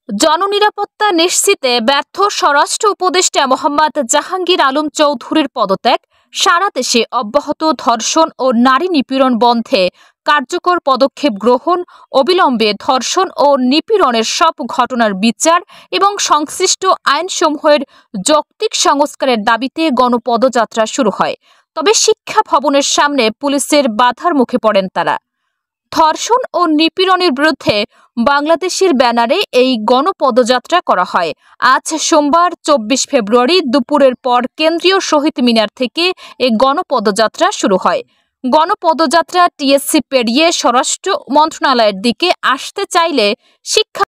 জননিরাপত্তা নিশ্চিতে ব্যর্থ স্বরাষ্ট্র উপদেষ্টা মোহাম্মদ জাহাঙ্গীর আলম চৌধুরীর পদত্যাগ, সারা দেশে অব্যাহত ধর্ষণ ও নারী নিপীড়ন বন্ধে কার্যকর পদক্ষেপ গ্রহণ, অবিলম্বে ধর্ষণ ও নিপীড়নের সব ঘটনার বিচার এবং সংশ্লিষ্ট আইনসমূহের যৌক্তিক সংস্কারের দাবিতে গণপদযাত্রা শুরু হয়। তবে শিক্ষা ভবনের সামনে পুলিশের বাধার মুখে পড়েন তারা। ধর্ষণ ও নিপীড়নের বিরুদ্ধে বাংলাদেশের ব্যানারে এই গণপদযাত্রা করা হয়। আজ সোমবার ২৪ ফেব্রুয়ারি দুপুরের পর কেন্দ্রীয় শহীদ মিনার থেকে এই গণপদযাত্রা শুরু হয়। গণপদযাত্রা টিএসসি পেরিয়ে স্বরাষ্ট্র মন্ত্রণালয়ের দিকে আসতে চাইলে শিক্ষা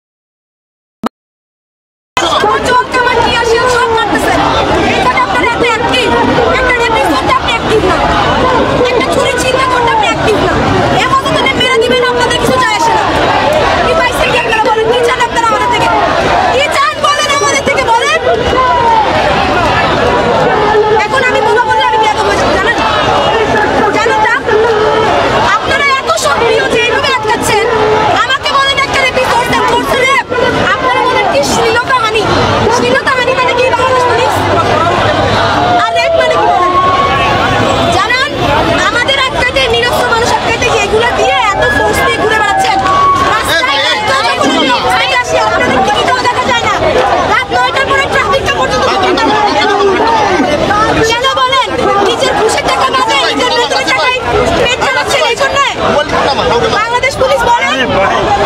বাংলাদেশ পুলিশ বলে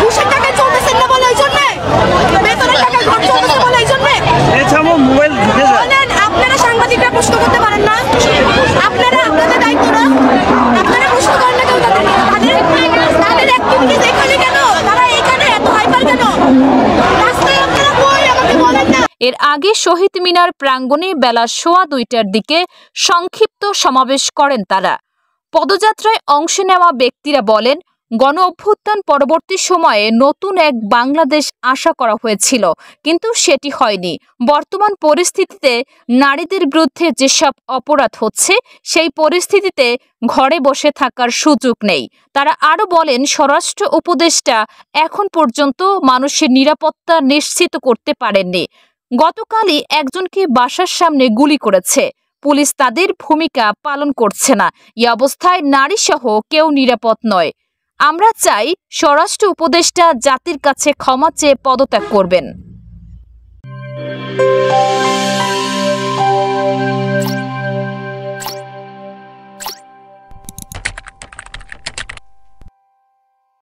ঘুষের টাকায় চলতেছেন না বলে ওই জন্য বেতনের টাকায় ঘর চলতেছে বলে ওই জন্য বলেন। আপনারা সাংবাদিকরা প্রশ্ন করতে পারেন না? আপনারা আপনাদের দায়িত্ব না, আপনারা প্রশ্ন করেন না কেউ তাদের অ্যাক্টিভিটিস এখানে কেন? তারা এখানে এত হাইপার কেন? রাস্তায় আপনারা কই আমাকে বলেন না। এর আগে শহীদ মিনার প্রাঙ্গণে বেলা 2:15টার দিকে সংক্ষিপ্ত সমাবেশ করেন তারা। পদযাত্রায় অংশ নেওয়া ব্যক্তিরা বলেন, গণ অভ্যুত্থান পরবর্তী সময়ে নতুন এক বাংলাদেশ আশা করা হয়েছিল, কিন্তু সেটি হয়নি। বর্তমান পরিস্থিতিতে নারীদের বিরুদ্ধে যেসব অপরাধ হচ্ছে, সেই পরিস্থিতিতে ঘরে বসে থাকার সুযোগ নেই। তারা আরও বলেন, স্বরাষ্ট্র উপদেষ্টা এখন পর্যন্ত মানুষের নিরাপত্তা নিশ্চিত করতে পারেননি। গতকালই একজনকে বাসার সামনে গুলি করেছে। পুলিশ তাদের ভূমিকা পালন করছে না। এই অবস্থায় নারীসহ কেউ নিরাপদ নয়। আমরা চাই স্বরাষ্ট্র উপদেষ্টা জাতির কাছে ক্ষমা চেয়ে পদত্যাগ করবেন।